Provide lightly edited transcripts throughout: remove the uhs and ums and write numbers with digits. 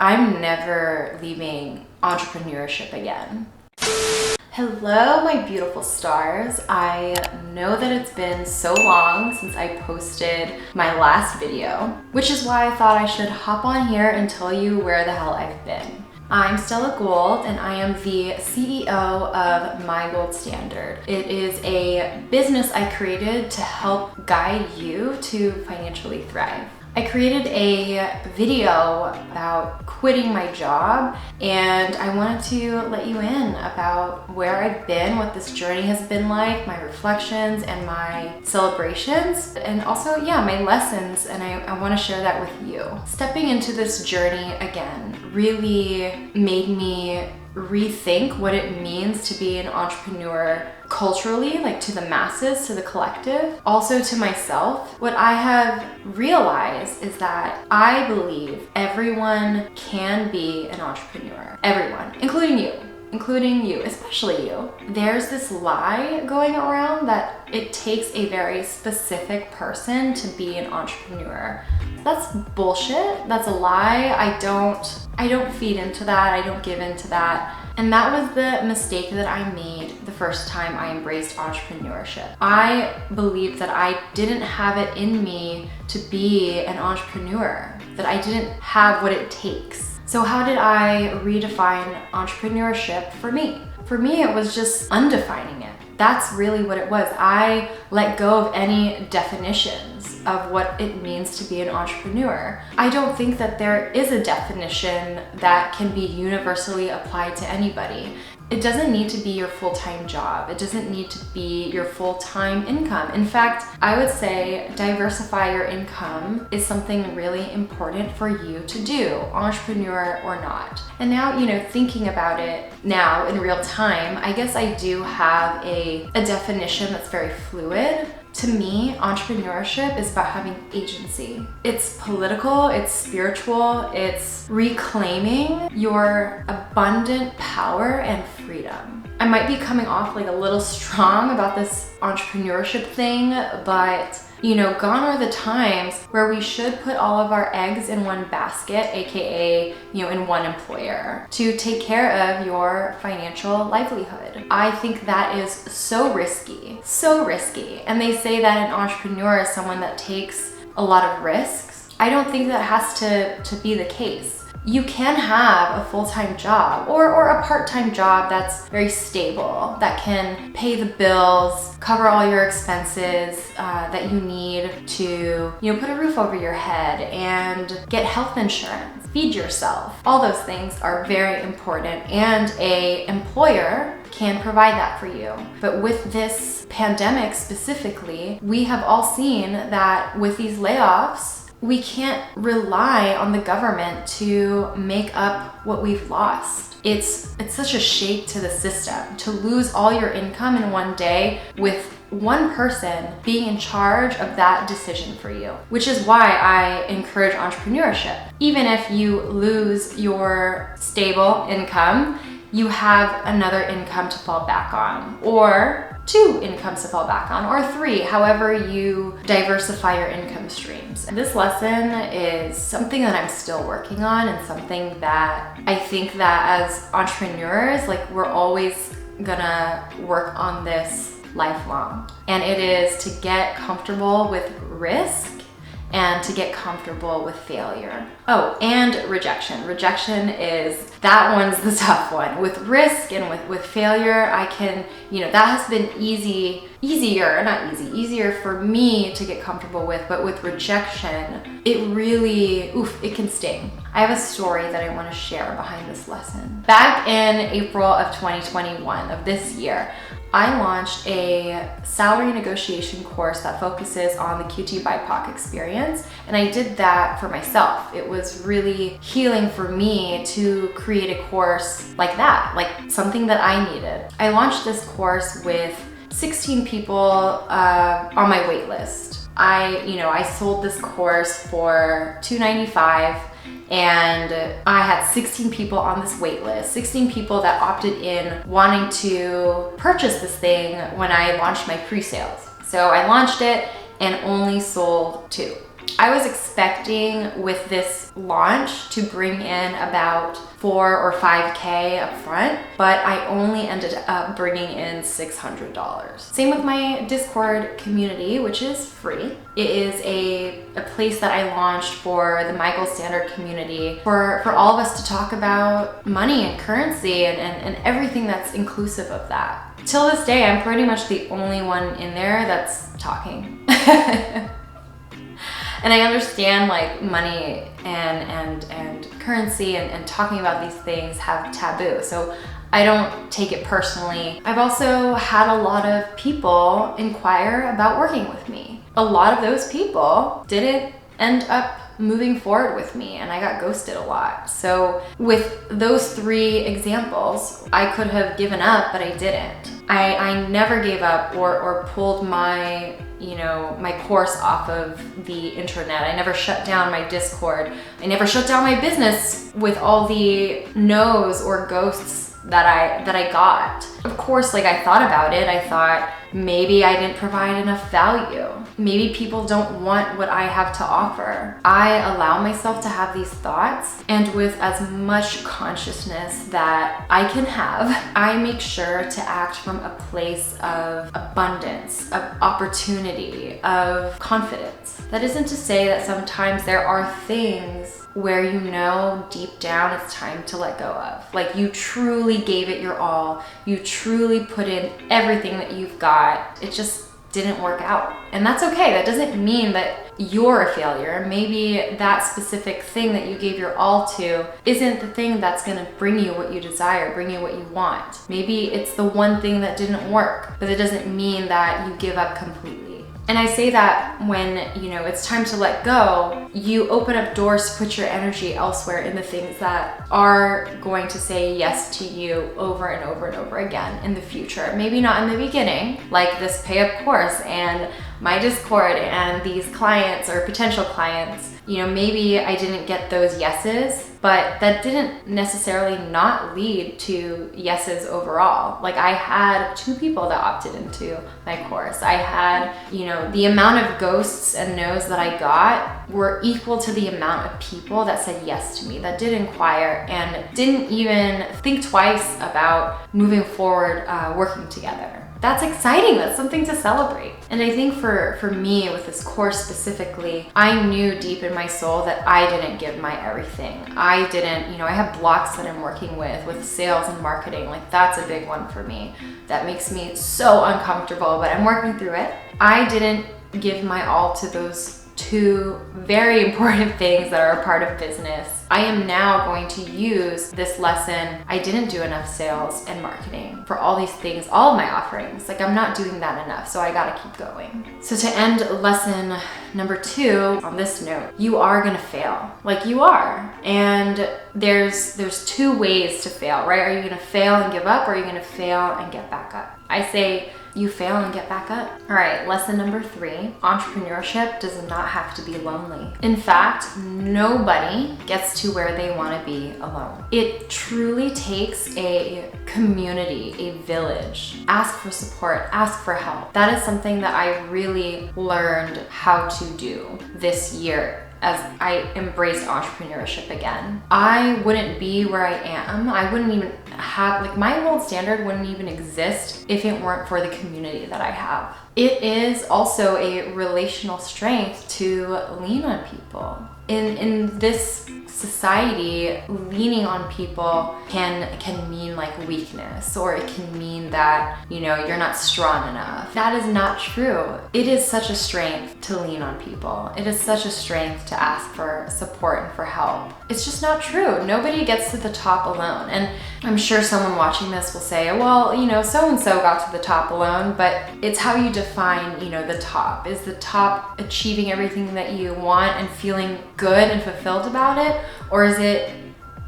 I'm never leaving entrepreneurship again. Hello, my beautiful stars. I know that it's been so long since I posted my last video, which is why I thought I should hop on here and tell you where the hell I've been. I'm Stella Gould and I am the CEO of My Gold Standard. It is a business I created to help guide you to financially thrive. I created a video about quitting my job and I wanted to let you in about where I've been, what this journey has been like, my reflections and my celebrations, and also, my lessons, and I want to share that with you. Stepping into this journey again really made me rethink what it means to be an entrepreneur culturally, like to the masses, to the collective, also to myself. What I have realized is that I believe everyone can be an entrepreneur. Everyone, including you, especially you. There's this lie going around that it takes a very specific person to be an entrepreneur. That's bullshit. That's a lie. I don't feed into that. I don't give into that. And that was the mistake that I made the first time I embraced entrepreneurship. I believed that I didn't have it in me to be an entrepreneur, that I didn't have what it takes. So how did I redefine entrepreneurship for me? For me, it was just undefining it. That's really what it was. I let go of any definitions of what it means to be an entrepreneur. I don't think that there is a definition that can be universally applied to anybody. It doesn't need to be your full-time job. It doesn't need to be your full-time income. In fact, I would say diversify your income is something really important for you to do, entrepreneur or not. And now, thinking about it now in real time, I guess I do have a definition that's very fluid. To me, entrepreneurship is about having agency. It's political, it's spiritual, it's reclaiming your abundant power and freedom. I might be coming off like a little strong about this entrepreneurship thing, but gone are the times where we should put all of our eggs in one basket, aka, in one employer, to take care of your financial livelihood. I think that is so risky. And they say that an entrepreneur is someone that takes a lot of risks. I don't think that has to be the case. You can have a full-time job or a part-time job that's very stable, that can pay the bills, cover all your expenses that you need to, put a roof over your head and get health insurance, feed yourself. All those things are very important, and an employer can provide that for you. But with this pandemic specifically, we have all seen that with these layoffs, we can't rely on the government to make up what we've lost. It's such a shake to the system to lose all your income in one day with one person being in charge of that decision for you, which is why I encourage entrepreneurship. Even if you lose your stable income, you have another income to fall back on, or 2 incomes to fall back on, or 3, however you diversify your income streams. And this lesson is something that I'm still working on, and something that I think that as entrepreneurs, we're always gonna work on this lifelong. And it is to get comfortable with risk and to get comfortable with failure. Oh, and rejection. Rejection that one's the tough one. With risk and with failure, I can, that has been easier for me to get comfortable with, but with rejection, it really, it can sting. I have a story that I want to share behind this lesson. Back in April of 2021 of this year, I launched a salary negotiation course that focuses on the QTBIPOC experience, and I did that for myself. It was really healing for me to create a course like that, like something that I needed. I launched this course with 16 people on my wait list. I sold this course for $295. And I had 16 people on this wait list, 16 people that opted in wanting to purchase this thing when I launched my pre-sales. So I launched it and only sold 2. I was expecting with this launch to bring in about 4 or 5K up front, but I only ended up bringing in $600. Same with my Discord community, which is free. It is a place that I launched for the My Gold Standard community for all of us to talk about money and currency and everything that's inclusive of that. Till this day, I'm pretty much the only one in there that's talking. And I understand like money and currency and talking about these things have taboo. So I don't take it personally. I've also had a lot of people inquire about working with me. A lot of those people didn't end up moving forward with me, and I got ghosted a lot. So with those 3 examples, I could have given up, but I didn't. I never gave up or pulled my my course off of the internet. I never shut down my Discord. I never shut down my business with all the no's or ghosts that I got. Of course, like I thought about it. I thought maybe I didn't provide enough value. Maybe people don't want what I have to offer. I allow myself to have these thoughts, and with as much consciousness that I can have, I make sure to act from a place of abundance, of opportunity, of confidence. That isn't to say that sometimes there are things where deep down it's time to let go of. Like you truly gave it your all. You truly put in everything that you've got. It just didn't work out. And that's okay. That doesn't mean that you're a failure. Maybe that specific thing that you gave your all to isn't the thing that's gonna bring you what you desire, bring you what you want. Maybe it's the one thing that didn't work, but it doesn't mean that you give up completely. And I say that when, it's time to let go, you open up doors to put your energy elsewhere in the things that are going to say yes to you over and over and over again in the future. Maybe not in the beginning, like this pay up course and my Discord and these clients or potential clients. Maybe I didn't get those yeses, but that didn't necessarily not lead to yeses overall. Like I had 2 people that opted into my course. I had, the amount of ghosts and no's that I got were equal to the amount of people that said yes to me, that did inquire and didn't even think twice about moving forward, working together. That's exciting. That's something to celebrate. And I think for me with this course specifically, I knew deep in my soul that I didn't give my everything. I didn't, I have blocks that I'm working with sales and marketing. Like that's a big one for me. That makes me so uncomfortable, but I'm working through it. I didn't give my all to those 2 very important things that are a part of business. I am now going to use this lesson. I didn't do enough sales and marketing for all these things, all of my offerings. Like I'm not doing that enough, so I gotta keep going. So to end lesson number 2 on this note, you are gonna fail. Like you are. And there's 2 ways to fail, right? Are you gonna fail and give up, or are you gonna fail and get back up? I say you fail and get back up. All right, lesson number 3, entrepreneurship does not have to be lonely. In fact, nobody gets to where they wanna be alone. It truly takes a community, a village. Ask for support, ask for help. That is something that I really learned how to do this year as I embraced entrepreneurship again. I wouldn't be where I am. I wouldn't even have, like my gold standard wouldn't even exist if it weren't for the community that I have. It is also a relational strength to lean on people. In this society, leaning on people can mean like weakness, or it can mean that, you're not strong enough. That is not true. It is such a strength to lean on people. It is such a strength to ask for support and for help. It's just not true. Nobody gets to the top alone. And I'm sure someone watching this will say, well, so-and-so got to the top alone, but it's how you define, the top. Is the top achieving everything that you want and feeling good and fulfilled about it? Or is it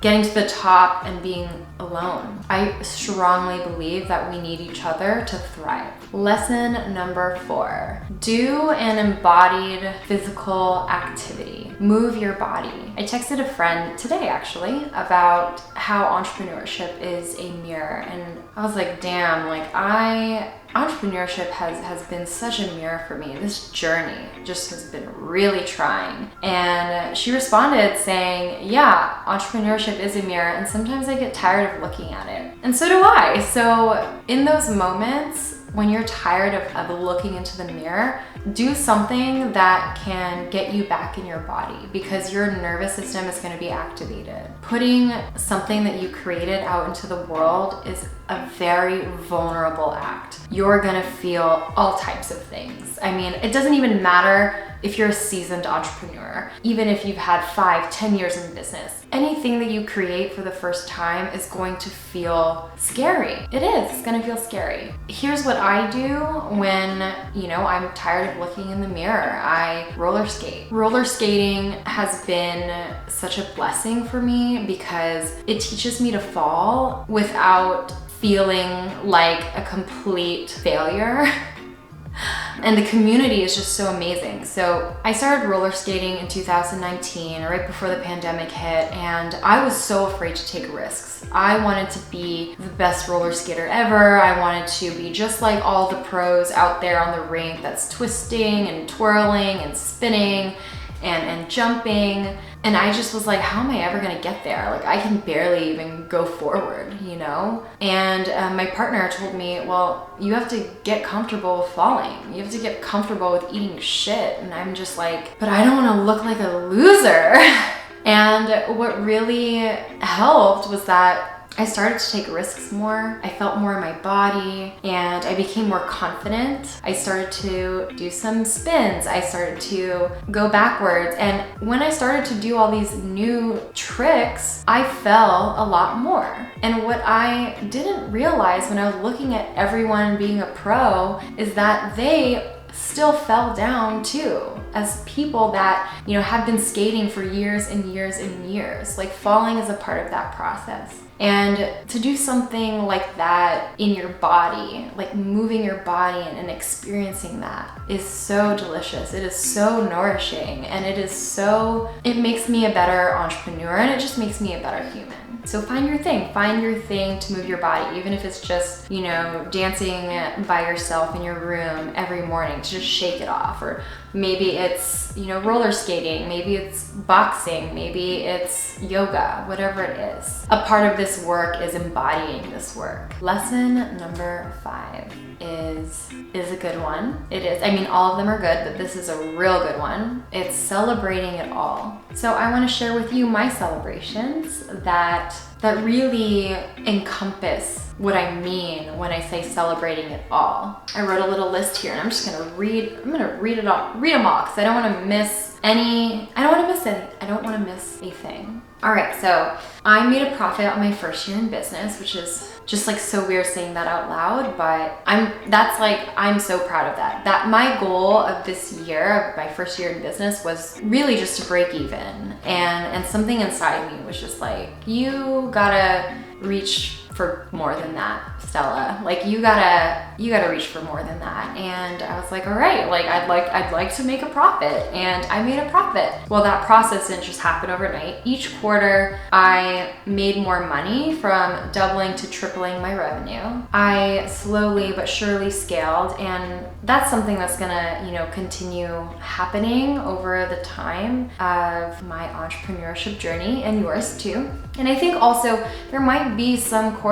getting to the top and being alone? I strongly believe that we need each other to thrive. Lesson number 4, do an embodied physical activity. Move your body. I texted a friend today actually about how entrepreneurship is a mirror. And I was like, damn, like entrepreneurship has been such a mirror for me. This journey just has been really trying. And she responded saying, yeah, entrepreneurship is a mirror, and sometimes I get tired of looking at it. And so do I. So in those moments, when you're tired of looking into the mirror, do something that can get you back in your body, because your nervous system is going to be activated. Putting something that you created out into the world is a very vulnerable act. You're going to feel all types of things. I mean, it doesn't even matter if you're a seasoned entrepreneur, even if you've had 5-10 years in business. Anything that you create for the first time is going to feel scary. It is, it's gonna feel scary. Here's what I do when, I'm tired of looking in the mirror. I roller skate. Roller skating has been such a blessing for me because it teaches me to fall without feeling like a complete failure. And the community is just so amazing. So I started roller skating in 2019, right before the pandemic hit, and I was so afraid to take risks. I wanted to be the best roller skater ever. I wanted to be just like all the pros out there on the rink that's twisting and twirling and spinning and jumping. And I just was like, how am I ever gonna get there? Like, I can barely even go forward, And my partner told me, well, you have to get comfortable with falling. You have to get comfortable with eating shit. And I'm just like, but I don't wanna look like a loser. And what really helped was that I started to take risks more. I felt more in my body and I became more confident. I started to do some spins. I started to go backwards. And when I started to do all these new tricks, I fell a lot more. And what I didn't realize when I was looking at everyone being a pro is that they still fell down too, as people that have been skating for years and years and years. Like, falling is a part of that process. And to do something like that in your body, like moving your body and experiencing that, is so delicious. It is so nourishing, and it makes me a better entrepreneur, and it just makes me a better human. So find your thing to move your body, even if it's just, dancing by yourself in your room every morning to just shake it off. Or maybe it's, roller skating, maybe it's boxing, maybe it's yoga, whatever it is. A part of this work is embodying this work. Lesson number 5 is a good one. It is, all of them are good, but this is a real good one. It's celebrating it all. So I want to share with you my celebrations that really encompass what I mean when I say celebrating it all. I wrote a little list here, and I'm just gonna read them all because I don't want to miss any. I don't want to miss a thing. All right, so I made a profit on my first year in business, which is just like so weird saying that out loud, but I'm so proud of that. That my goal of this year, of my first year in business, was really just to break even. And something inside me was just like, you gotta reach for more than that, Stella. Like, you gotta reach for more than that. And I was like, all right, like I'd like to make a profit, and I made a profit. Well, that process didn't just happen overnight. Each quarter I made more money, from doubling to tripling my revenue. I slowly but surely scaled, and that's something that's gonna, continue happening over the time of my entrepreneurship journey, and yours too. And I think also there might be some quarters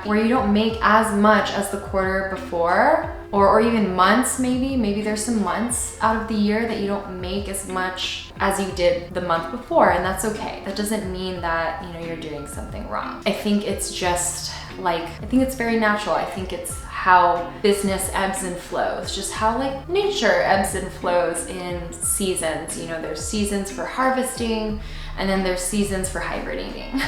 where you don't make as much as the quarter before, or even months maybe. Maybe there's some months out of the year that you don't make as much as you did the month before, and that's okay. That doesn't mean that, you're doing something wrong. I think it's just I think it's very natural. I think it's how business ebbs and flows, just how nature ebbs and flows in seasons. There's seasons for harvesting, and then there's seasons for hibernating.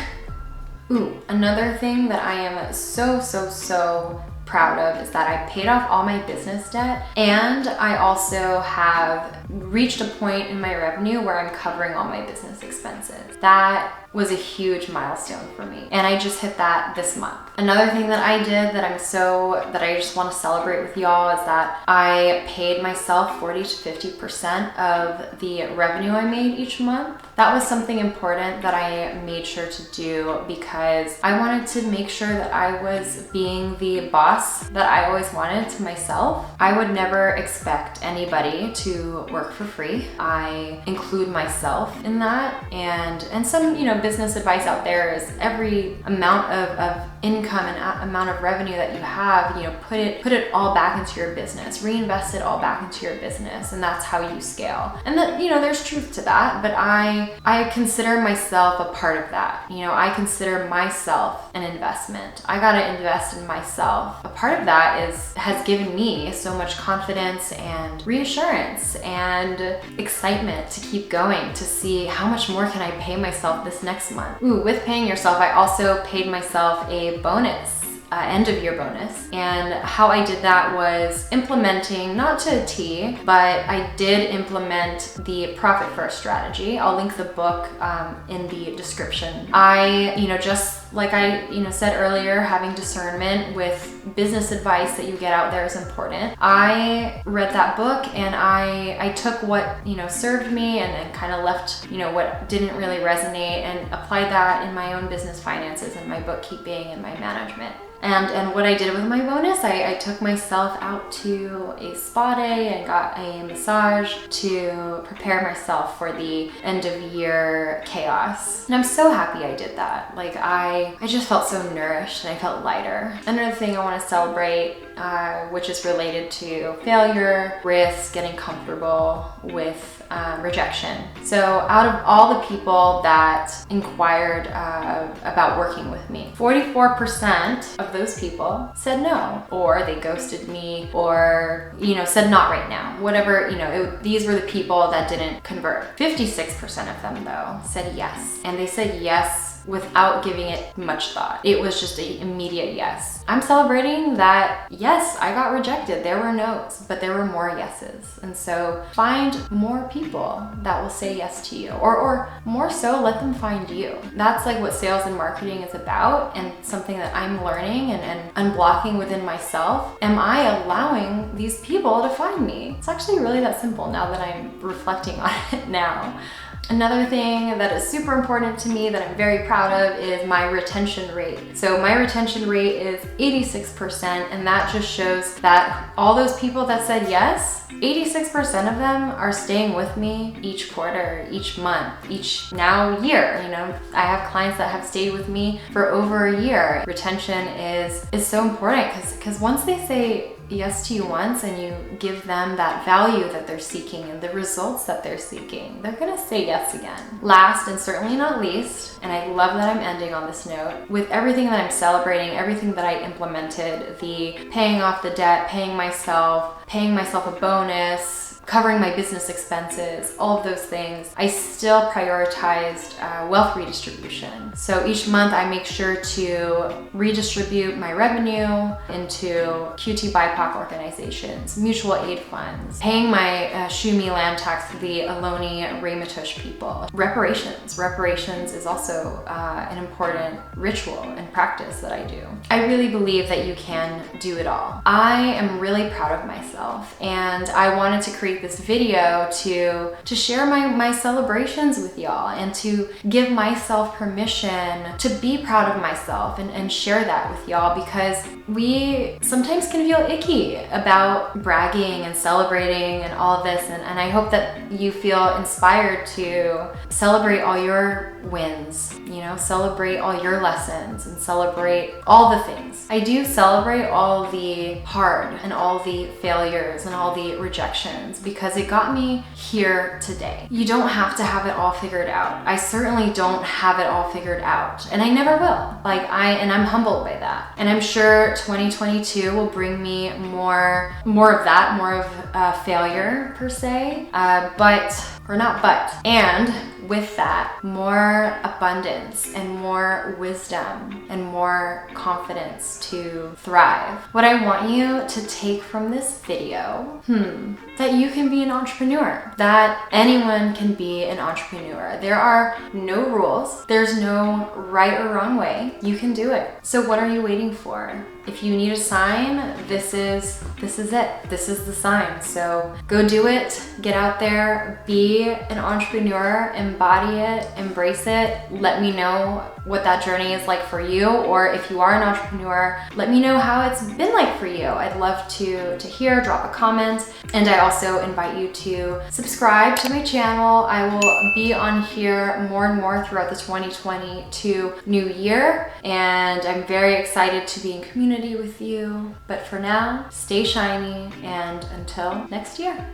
Ooh, another thing that I am so proud of is that I paid off all my business debt, and I also have reached a point in my revenue where I'm covering all my business expenses. That was a huge milestone for me. And I just hit that this month. Another thing that I did that I just want to celebrate with y'all is that I paid myself 40 to 50% of the revenue I made each month. That was something important that I made sure to do because I wanted to make sure that I was being the boss that I always wanted to myself. I would never expect anybody to work for free. I include myself in that, and some business advice out there is every amount of income and amount of revenue that you have, put it all back into your business, reinvest it all back into your business, and that's how you scale. And that there's truth to that, but I consider myself a part of that. I consider myself an investment. I gotta invest in myself. A part of that has given me so much confidence and reassurance and excitement to keep going, to see how much more can I pay myself this next month. With paying yourself, I also paid myself a bonus. End of year bonus. And how I did that was implementing, not to a T, but I did implement the profit first strategy. I'll link the book in the description. I, just like I said earlier, having discernment with business advice that you get out there is important. I read that book and I took what served me and kind of left what didn't really resonate and applied that in my own business finances and my bookkeeping and my management. And what I did with my bonus, I took myself out to a spa day and got a massage to prepare myself for the end of year chaos. And I'm so happy I did that. Like I just felt so nourished and I felt lighter. Another thing I want to celebrate, which is related to failure, risk, getting comfortable with rejection. So out of all the people that inquired about working with me, 44% of those people said no, or they ghosted me, or said not right now. Whatever, these were the people that didn't convert. 56% of them though said yes, and they said yes without giving it much thought. It was just an immediate yes. I'm celebrating that, yes, I got rejected. There were no's, but there were more yeses. And so find more people that will say yes to you, or more so, let them find you. That's like what sales and marketing is about, and something that I'm learning and unblocking within myself. Am I allowing these people to find me? It's actually really that simple now that I'm reflecting on it now. Another thing that is super important to me that I'm very proud of is my retention rate. So my retention rate is 86%, and that just shows that all those people that said yes, 86% of them are staying with me each quarter, each month, each now year. I have clients that have stayed with me for over a year. Retention is so important because once they say yes to you once and you give them that value that they're seeking and the results that they're seeking, they're gonna say yes again. Last and certainly not least, and I love that I'm ending on this note, with everything that I'm celebrating, everything that I implemented, the paying off the debt, paying myself a bonus, covering my business expenses, all of those things, I still prioritized wealth redistribution. So each month I make sure to redistribute my revenue into QTBIPOC organizations, mutual aid funds, paying my Shumi land tax to the Ohlone Ramaytush people. Reparations is also an important ritual and practice that I do. I really believe that you can do it all. I am really proud of myself, and I wanted to create this video to share my celebrations with y'all and to give myself permission to be proud of myself and share that with y'all, because we sometimes can feel icky about bragging and celebrating and all of this, and I hope that you feel inspired to celebrate all your wins, celebrate all your lessons and celebrate all the things. I do celebrate all the hard and all the failures and all the rejections, because it got me here today. You don't have to have it all figured out. I certainly don't have it all figured out, and I never will. I'm humbled by that. And I'm sure 2022 will bring me more of that, more of failure per se. But or not but, and with that, more abundance and more wisdom and more confidence to thrive. What I want you to take from this video, that you can be an entrepreneur, that anyone can be an entrepreneur. There are no rules. There's no right or wrong way. You can do it. So what are you waiting for? If you need a sign, this is it. This is the sign. So go do it, get out there, be an entrepreneur, embody it, embrace it. Let me know what that journey is like for you, or if you are an entrepreneur, let me know how it's been like for you. I'd love to hear, drop a comment. And I also invite you to subscribe to my channel. I will be on here more and more throughout the 2022 new year, and I'm very excited to be in community with you. But for now, stay shiny, and until next year.